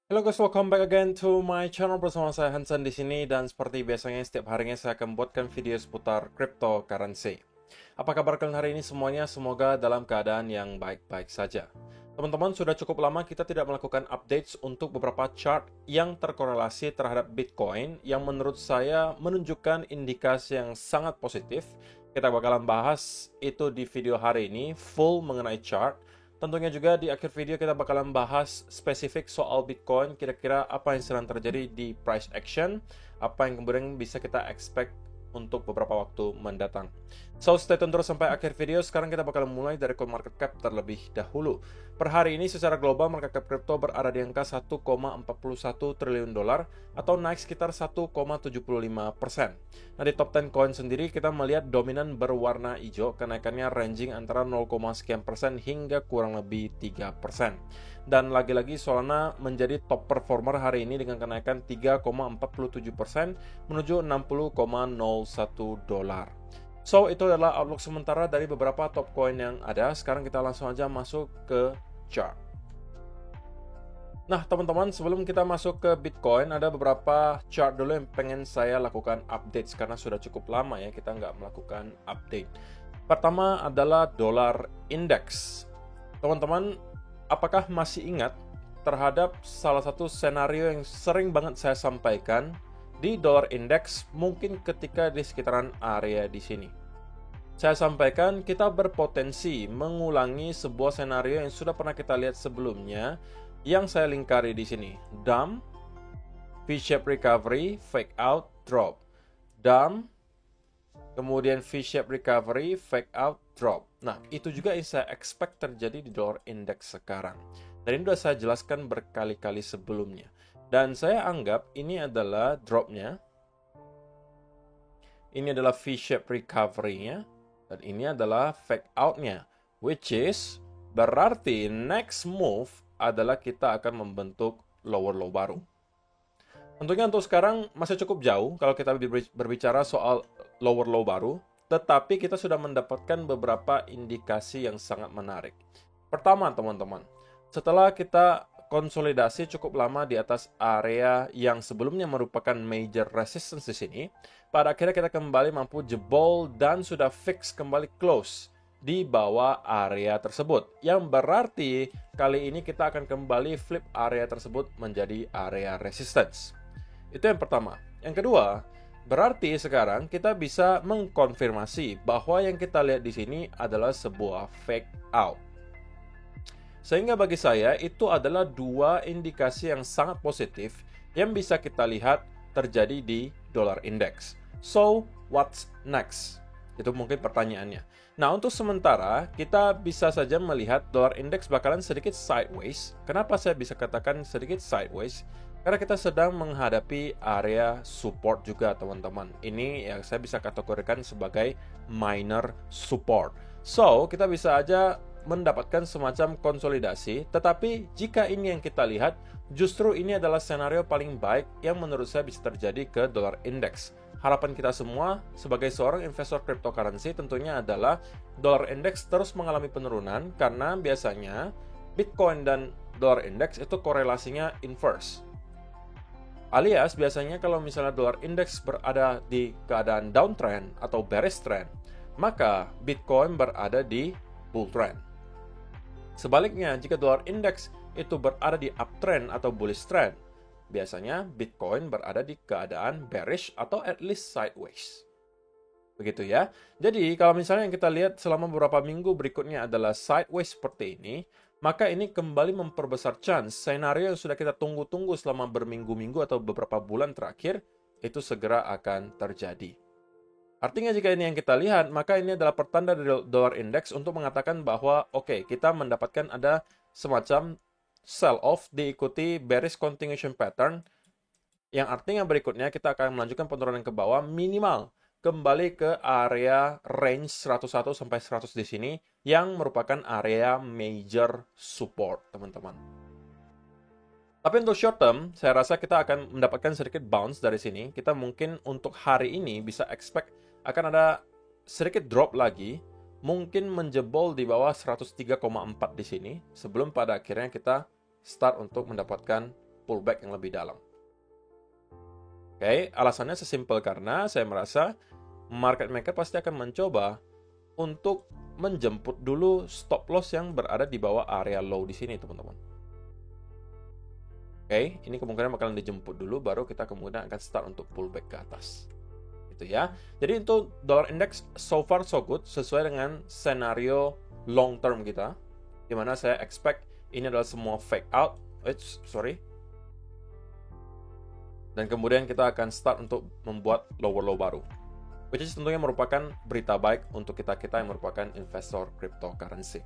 Halo guys, welcome back again to my channel bersama saya Hansen di sini dan seperti biasanya setiap harinya saya akan buatkan video seputar cryptocurrency. Apa kabar kalian hari ini semuanya? Semoga dalam keadaan yang baik-baik saja. Teman-teman, sudah cukup lama kita tidak melakukan updates untuk beberapa chart yang terkorelasi terhadap Bitcoin yang menurut saya menunjukkan indikasi yang sangat positif. Kita bakalan bahas itu di video hari ini, full mengenai chart. Tentunya juga di akhir video kita bakalan bahas spesifik soal Bitcoin, kira-kira apa yang sedang terjadi di price action, apa yang kemudian bisa kita expect untuk beberapa waktu mendatang. So, stay tune terus sampai akhir video. Sekarang kita bakal mulai dari CoinMarketCap terlebih dahulu. Per hari ini secara global market cap kripto berada di angka 1,41 triliun dolar atau naik sekitar 1,75%. Nah, di top 10 coin sendiri kita melihat dominan berwarna hijau, kenaikannya ranging antara 0, sekian persen hingga kurang lebih 3%. Dan lagi-lagi Solana menjadi top performer hari ini dengan kenaikan 3,47% menuju 60,01 dolar. So, itu adalah outlook sementara dari beberapa top coin yang ada. Sekarang kita langsung aja masuk ke chart. Nah, teman-teman, sebelum kita masuk ke Bitcoin, ada beberapa chart dulu yang pengen saya lakukan update karena sudah cukup lama ya kita nggak melakukan update. Pertama adalah dollar index. Teman-teman, apakah masih ingat terhadap salah satu senario yang sering banget saya sampaikan di dollar index mungkin ketika di sekitaran area di sini? Saya sampaikan kita berpotensi mengulangi sebuah senario yang sudah pernah kita lihat sebelumnya yang saya lingkari di sini. Dump, V-shape recovery, fake out, drop. Dump, kemudian V-shape recovery, fake out, drop. Nah, itu juga yang saya expect terjadi di dollar index sekarang. Dan ini sudah saya jelaskan berkali-kali sebelumnya. Dan saya anggap ini adalah dropnya. Ini adalah V-shape recovery-nya. Dan ini adalah fake out-nya. Which is, berarti next move adalah kita akan membentuk lower low baru. Tentunya untuk sekarang masih cukup jauh kalau kita berbicara soal lower low baru. Tetapi kita sudah mendapatkan beberapa indikasi yang sangat menarik. Pertama, teman-teman. Setelah kita konsolidasi cukup lama di atas area yang sebelumnya merupakan major resistance di sini, pada akhirnya kita kembali mampu jebol dan sudah fix kembali close di bawah area tersebut. Yang berarti kali ini kita akan kembali flip area tersebut menjadi area resistance. Itu yang pertama. Yang kedua, berarti sekarang kita bisa mengkonfirmasi bahwa yang kita lihat di sini adalah sebuah fake out. Sehingga bagi saya itu adalah dua indikasi yang sangat positif yang bisa kita lihat terjadi di dollar index. So, what's next? Itu mungkin pertanyaannya. Nah, untuk sementara kita bisa saja melihat dollar index bakalan sedikit sideways. Kenapa saya bisa katakan sedikit sideways? Karena kita sedang menghadapi area support juga, teman-teman. Ini yang saya bisa kategorikan sebagai minor support. So, kita bisa aja mendapatkan semacam konsolidasi, tetapi jika ini yang kita lihat, justru ini adalah senario paling baik yang menurut saya bisa terjadi ke dollar index. Harapan kita semua sebagai seorang investor cryptocurrency tentunya adalah dollar index terus mengalami penurunan karena biasanya Bitcoin dan dollar index itu korelasinya inverse. Alias biasanya kalau misalnya dollar index berada di keadaan downtrend atau bearish trend, maka Bitcoin berada di bull trend. Sebaliknya, jika dolar index itu berada di uptrend atau bullish trend, biasanya Bitcoin berada di keadaan bearish atau at least sideways. Begitu ya. Jadi, kalau misalnya yang kita lihat selama beberapa minggu berikutnya adalah sideways seperti ini, maka ini kembali memperbesar chance senario yang sudah kita tunggu-tunggu selama berminggu-minggu atau beberapa bulan terakhir, itu segera akan terjadi. Artinya jika ini yang kita lihat, maka ini adalah pertanda dari dollar index untuk mengatakan bahwa oke, kita mendapatkan ada semacam sell off diikuti bearish continuation pattern yang artinya berikutnya kita akan melanjutkan penurunan ke bawah minimal kembali ke area range 101 sampai 100 di sini yang merupakan area major support, teman-teman. Tapi untuk short term, saya rasa kita akan mendapatkan sedikit bounce dari sini. Kita mungkin untuk hari ini bisa expect akan ada sedikit drop lagi, mungkin menjebol di bawah 103,4 di sini, sebelum pada akhirnya kita start untuk mendapatkan pullback yang lebih dalam. Oke, alasannya sesimpel karena saya merasa market maker pasti akan mencoba untuk menjemput dulu stop loss yang berada di bawah area low di sini, teman-teman. Oke, ini kemungkinan bakalan dijemput dulu, baru kita kemudian akan start untuk pullback ke atas. Gitu ya. Jadi untuk dollar index so far so good, sesuai dengan senario long term kita, dimana saya expect ini adalah semua fake out. Dan kemudian kita akan start untuk membuat lower low baru. Which is tentunya merupakan berita baik untuk kita-kita yang merupakan investor cryptocurrency.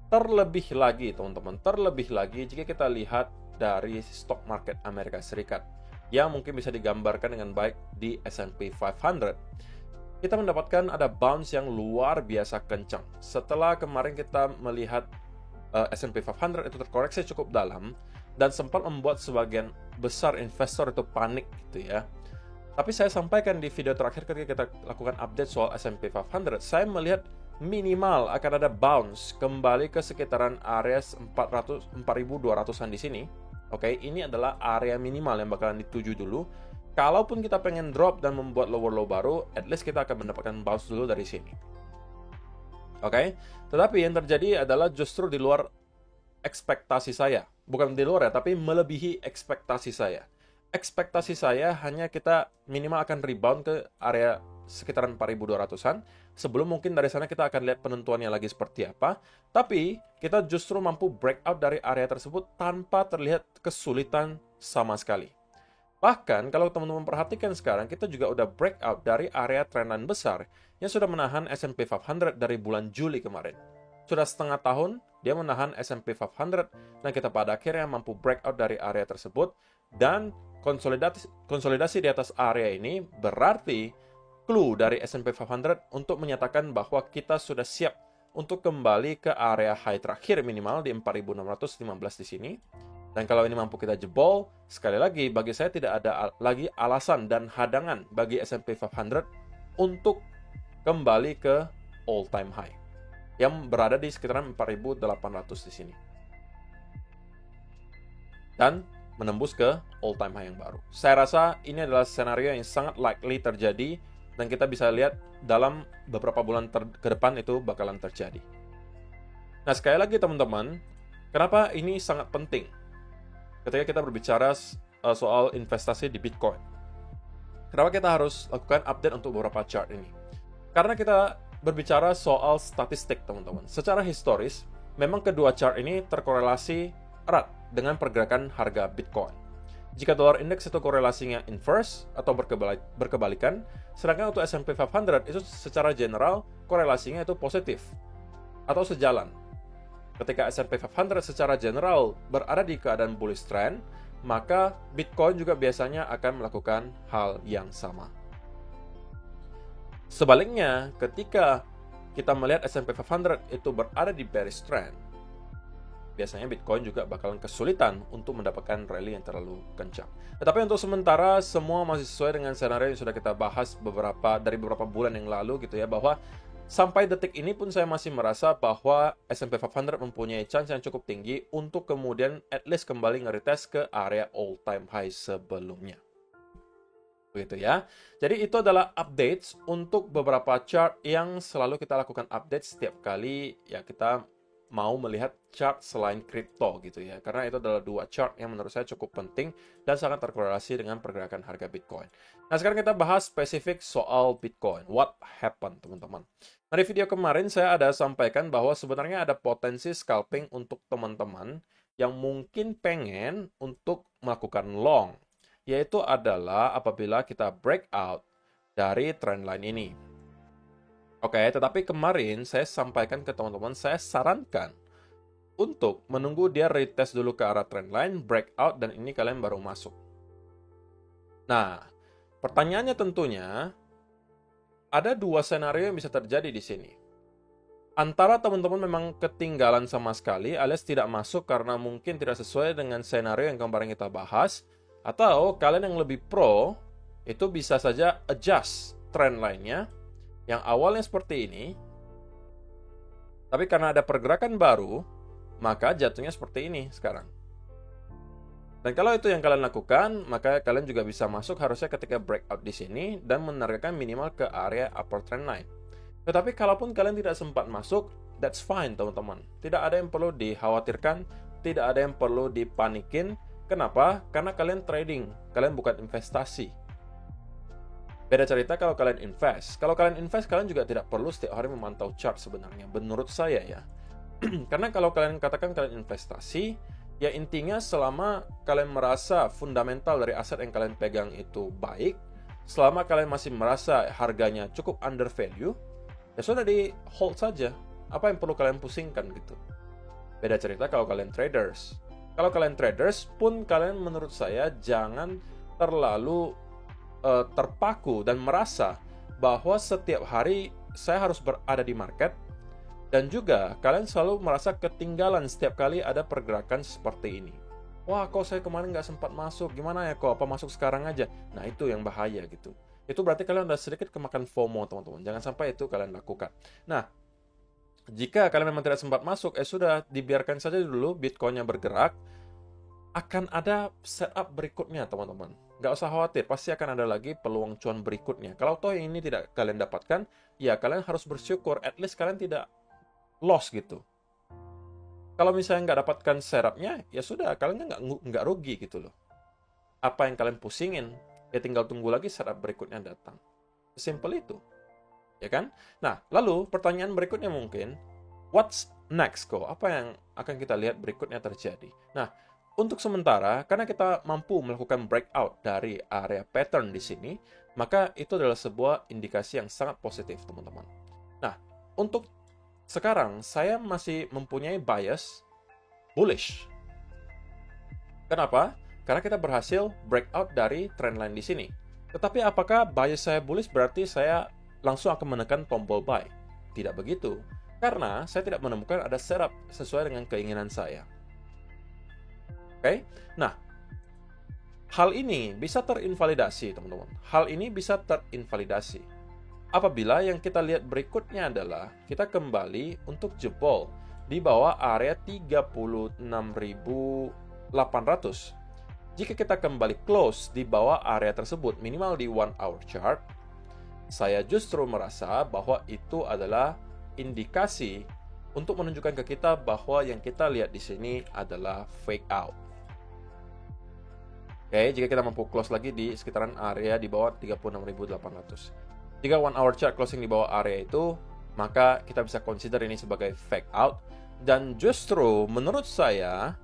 Terlebih lagi, teman-teman, jika kita lihat dari stock market Amerika Serikat, yang mungkin bisa digambarkan dengan baik di S&P 500. Kita mendapatkan ada bounce yang luar biasa kencang. Setelah kemarin kita melihat S&P 500 itu terkoreksi cukup dalam, dan sempat membuat sebagian besar investor itu panik gitu ya. Tapi saya sampaikan di video terakhir ketika kita lakukan update soal S&P 500, saya melihat minimal akan ada bounce kembali ke sekitaran area 4.200-an di sini. Oke, ini adalah area minimal yang bakalan dituju dulu. Kalaupun kita pengen drop dan membuat lower low baru, at least kita akan mendapatkan bounce dulu dari sini. Oke, tetapi yang terjadi adalah justru di luar ekspektasi saya. Bukan di luar ya, tapi melebihi ekspektasi saya. Ekspektasi saya hanya kita minimal akan rebound ke area sekitaran 4.200-an. Sebelum mungkin dari sana kita akan lihat penentuannya lagi seperti apa. Tapi kita justru mampu breakout dari area tersebut tanpa terlihat kesulitan sama sekali. Bahkan kalau teman-teman perhatikan sekarang, kita juga udah breakout dari area trendline besar yang sudah menahan S&P 500 dari bulan Juli kemarin. Sudah setengah tahun, dia menahan S&P 500, dan kita pada akhirnya mampu breakout dari area tersebut, dan konsolidasi di atas area ini berarti clue dari S&P 500 untuk menyatakan bahwa kita sudah siap untuk kembali ke area high terakhir minimal di 4.615 di sini. Dan kalau ini mampu kita jebol, sekali lagi bagi saya tidak ada lagi alasan dan hadangan bagi S&P 500 untuk kembali ke all time high yang berada di sekitaran 4.800 di sini. Dan menembus ke all-time high yang baru. Saya rasa ini adalah skenario yang sangat likely terjadi, dan kita bisa lihat dalam beberapa bulan ke depan itu bakalan terjadi. Nah, sekali lagi teman-teman, kenapa ini sangat penting ketika kita berbicara soal investasi di Bitcoin? Kenapa kita harus lakukan update untuk beberapa chart ini? Karena kita berbicara soal statistik, teman-teman. Secara historis, memang kedua chart ini terkorelasi erat dengan pergerakan harga Bitcoin. Jika dolar indeks itu korelasinya inverse atau berkebalikan, sedangkan untuk S&P 500 itu secara general korelasinya itu positif atau sejalan. Ketika S&P 500 secara general berada di keadaan bullish trend, maka Bitcoin juga biasanya akan melakukan hal yang sama. Sebaliknya, ketika kita melihat S&P 500 itu berada di bearish trend, biasanya Bitcoin juga bakalan kesulitan untuk mendapatkan rally yang terlalu kencang. Tetapi untuk sementara, semua masih sesuai dengan skenario yang sudah kita bahas dari beberapa bulan yang lalu gitu ya, bahwa sampai detik ini pun saya masih merasa bahwa S&P 500 mempunyai chance yang cukup tinggi untuk kemudian at least kembali nge-retest ke area all-time high sebelumnya. Begitu ya. Jadi itu adalah updates untuk beberapa chart yang selalu kita lakukan update setiap kali ya kita mau melihat chart selain kripto gitu ya. Karena itu adalah dua chart yang menurut saya cukup penting dan sangat terkorelasi dengan pergerakan harga Bitcoin. Nah, sekarang kita bahas spesifik soal Bitcoin. What happened, teman-teman? Nah, di video kemarin saya ada sampaikan bahwa sebenarnya ada potensi scalping untuk teman-teman yang mungkin pengen untuk melakukan long, yaitu adalah apabila kita breakout dari trendline ini. Oke, tetapi kemarin saya sampaikan ke teman-teman, saya sarankan untuk menunggu dia retest dulu ke arah trendline, breakout, dan ini kalian baru masuk. Nah, pertanyaannya tentunya, ada dua skenario yang bisa terjadi di sini. Antara teman-teman memang ketinggalan sama sekali, alias tidak masuk karena mungkin tidak sesuai dengan skenario yang kemarin kita bahas, atau kalian yang lebih pro, itu bisa saja adjust trend line-nya, yang awalnya seperti ini, tapi karena ada pergerakan baru, maka jatuhnya seperti ini sekarang. Dan kalau itu yang kalian lakukan, maka kalian juga bisa masuk harusnya ketika breakout di sini dan menargetkan minimal ke area upper trend line. Tetapi kalaupun kalian tidak sempat masuk, that's fine teman-teman. Tidak ada yang perlu dikhawatirkan, tidak ada yang perlu dipanikin. Kenapa? Karena kalian trading, kalian bukan investasi. Beda cerita kalau kalian invest. Kalau kalian invest, kalian juga tidak perlu setiap hari memantau chart sebenarnya. Menurut saya ya. Karena kalau kalian katakan kalian investasi, ya intinya selama kalian merasa fundamental dari aset yang kalian pegang itu baik, selama kalian masih merasa harganya cukup under value, ya sudah di hold saja. Apa yang perlu kalian pusingkan gitu. Beda cerita kalau kalian traders. Kalau kalian traders pun kalian menurut saya jangan terlalu terpaku dan merasa bahwa setiap hari saya harus berada di market, dan juga kalian selalu merasa ketinggalan setiap kali ada pergerakan seperti ini. Wah, kok saya kemarin nggak sempat masuk, gimana ya kok, apa masuk sekarang aja? Nah, itu yang bahaya gitu. Itu berarti kalian udah sedikit kemakan FOMO, teman-teman. Jangan sampai itu kalian lakukan. Nah, jika kalian memang tidak sempat masuk, sudah dibiarkan saja dulu Bitcoin-nya bergerak. Akan ada setup berikutnya, teman-teman. Nggak usah khawatir, pasti akan ada lagi peluang cuan berikutnya. Kalau toh yang ini tidak kalian dapatkan, ya kalian harus bersyukur, at least kalian tidak loss gitu. Kalau misalnya nggak dapatkan serapnya, ya sudah, kalian nggak rugi gitu loh. Apa yang kalian pusingin, ya tinggal tunggu lagi serap berikutnya datang. Simple itu. Ya kan? Nah, lalu pertanyaan berikutnya mungkin, what's next kok? Apa yang akan kita lihat berikutnya terjadi? Nah, untuk sementara, karena kita mampu melakukan breakout dari area pattern di sini, maka itu adalah sebuah indikasi yang sangat positif, teman-teman. Nah, untuk sekarang, saya masih mempunyai bias bullish. Kenapa? Karena kita berhasil breakout dari trendline di sini. Tetapi apakah bias saya bullish berarti saya langsung akan menekan tombol buy? Tidak begitu. Karena saya tidak menemukan ada setup sesuai dengan keinginan saya. Oke? Nah, hal ini bisa terinvalidasi, teman-teman. Hal ini bisa terinvalidasi apabila yang kita lihat berikutnya adalah kita kembali untuk jebol di bawah area 36.800. Jika kita kembali close di bawah area tersebut minimal di 1 hour chart, saya justru merasa bahwa itu adalah indikasi untuk menunjukkan ke kita bahwa yang kita lihat di sini adalah fake out. Oke, jika kita mampu close lagi di sekitaran area di bawah 36.800. Jika 1 hour chart closing di bawah area itu, maka kita bisa consider ini sebagai fake out. Dan justru menurut saya,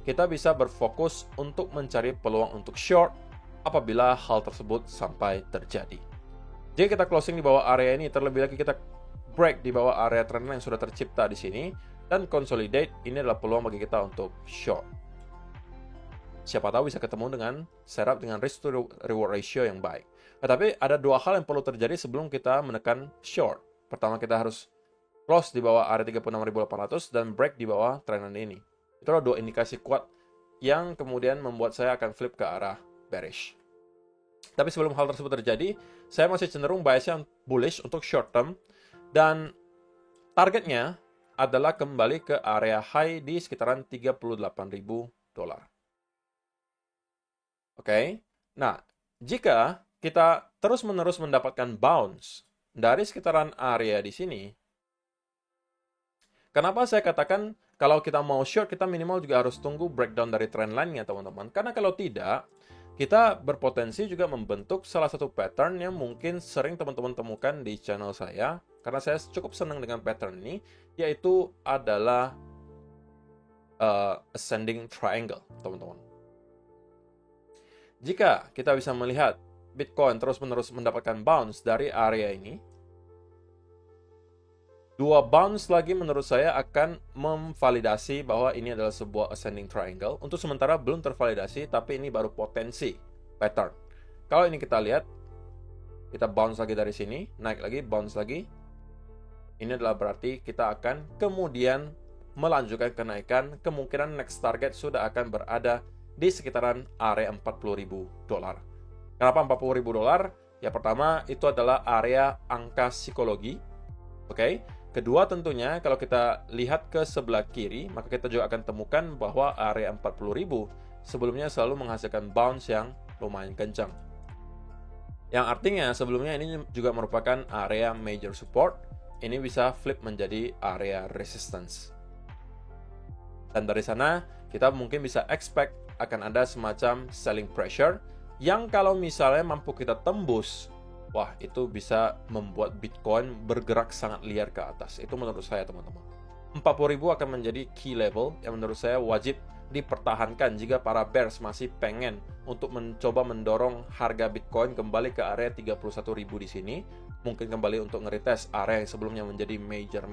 kita bisa berfokus untuk mencari peluang untuk short apabila hal tersebut sampai terjadi. Jika kita closing di bawah area ini, terlebih lagi kita break di bawah area trendline yang sudah tercipta di sini, dan consolidate, ini adalah peluang bagi kita untuk short. Siapa tahu bisa ketemu dengan setup dengan risk to reward ratio yang baik. Tetapi ada dua hal yang perlu terjadi sebelum kita menekan short. Pertama, kita harus close di bawah area 36.800 dan break di bawah trendline ini. Itu adalah dua indikasi kuat yang kemudian membuat saya akan flip ke arah bearish. Tapi sebelum hal tersebut terjadi, saya masih cenderung biasnya bullish untuk short term, dan targetnya adalah kembali ke area high di sekitaran $38.000. Oke. Nah, jika kita terus-menerus mendapatkan bounce dari sekitaran area di sini, kenapa saya katakan kalau kita mau short, kita minimal juga harus tunggu breakdown dari trendline-nya, teman-teman. Karena kalau tidak, kita berpotensi juga membentuk salah satu pattern yang mungkin sering teman-teman temukan di channel saya, karena saya cukup senang dengan pattern ini, yaitu adalah ascending triangle, teman-teman. Jika kita bisa melihat Bitcoin terus-menerus mendapatkan bounce dari area ini, dua bounce lagi menurut saya akan memvalidasi bahwa ini adalah sebuah ascending triangle. Untuk sementara belum tervalidasi, tapi ini baru potensi pattern. Kalau ini kita lihat, kita bounce lagi dari sini, naik lagi, bounce lagi. Ini adalah berarti kita akan kemudian melanjutkan kenaikan. Kemungkinan next target sudah akan berada di sekitaran area $40.000. Kenapa $40.000? Ya, pertama itu adalah area angka psikologi. Kedua tentunya kalau kita lihat ke sebelah kiri, maka kita juga akan temukan bahwa area 40.000 sebelumnya selalu menghasilkan bounce yang lumayan kencang. Yang artinya sebelumnya ini juga merupakan area major support, ini bisa flip menjadi area resistance. Dan dari sana kita mungkin bisa expect akan ada semacam selling pressure yang kalau misalnya mampu kita tembus, wah itu bisa membuat Bitcoin bergerak sangat liar ke atas. Itu menurut saya teman-teman. 40.000 akan menjadi key level yang menurut saya wajib dipertahankan jika para bears masih pengen untuk mencoba mendorong harga Bitcoin kembali ke area 31.000 di sini, mungkin kembali untuk nge-retest area yang sebelumnya menjadi major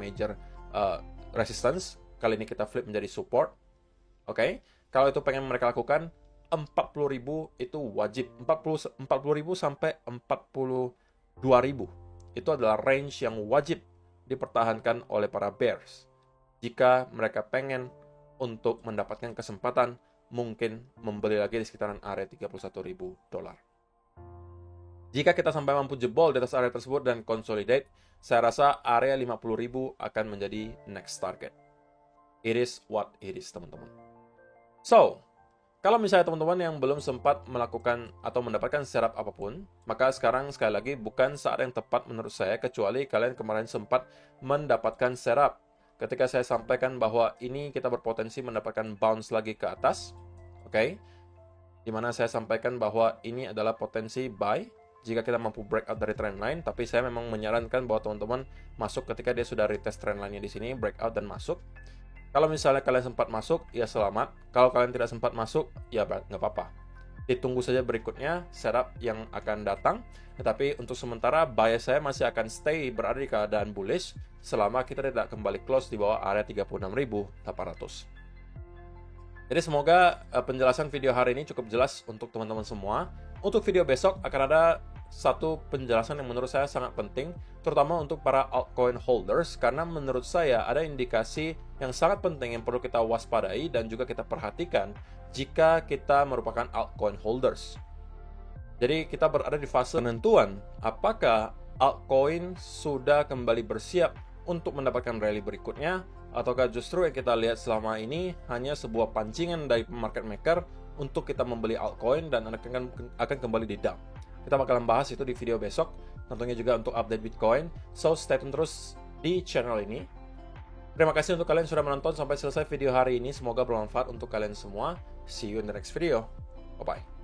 resistance, kali ini kita flip menjadi support. Oke, kalau itu pengen mereka lakukan, 40.000 itu wajib, 40.000 sampai 42.000 itu adalah range yang wajib dipertahankan oleh para bears jika mereka pengen untuk mendapatkan kesempatan mungkin membeli lagi di sekitaran area $31.000. Jika kita sampai mampu jebol di atas area tersebut dan consolidate, saya rasa area 50.000 akan menjadi next target. It is what it is, teman-teman. So, kalau misalnya teman-teman yang belum sempat melakukan atau mendapatkan setup apapun, maka sekarang sekali lagi bukan saat yang tepat menurut saya, kecuali kalian kemarin sempat mendapatkan setup. Ketika saya sampaikan bahwa ini kita berpotensi mendapatkan bounce lagi ke atas, oke? Dimana saya sampaikan bahwa ini adalah potensi buy jika kita mampu breakout dari trendline, tapi saya memang menyarankan bahwa teman-teman masuk ketika dia sudah retest trendline-nya di sini, breakout dan masuk. Kalau misalnya kalian sempat masuk, ya selamat. Kalau kalian tidak sempat masuk, ya nggak apa-apa. Ditunggu saja berikutnya setup yang akan datang. Tetapi untuk sementara, bias saya masih akan stay berada di keadaan bullish selama kita tidak kembali close di bawah area 36.800. Jadi semoga penjelasan video hari ini cukup jelas untuk teman-teman semua. Untuk video besok akan ada satu penjelasan yang menurut saya sangat penting, terutama untuk para altcoin holders, karena menurut saya ada indikasi yang sangat penting yang perlu kita waspadai dan juga kita perhatikan jika kita merupakan altcoin holders. Jadi kita berada di fase penentuan apakah altcoin sudah kembali bersiap untuk mendapatkan rally berikutnya, ataukah justru yang kita lihat selama ini hanya sebuah pancingan dari market maker untuk kita membeli altcoin dan akan kembali di dump. Kita bakalan bahas itu di video besok, tentunya juga untuk update Bitcoin. So, stay tune terus di channel ini. Terima kasih untuk kalian sudah menonton sampai selesai video hari ini. Semoga bermanfaat untuk kalian semua. See you in the next video. Bye-bye.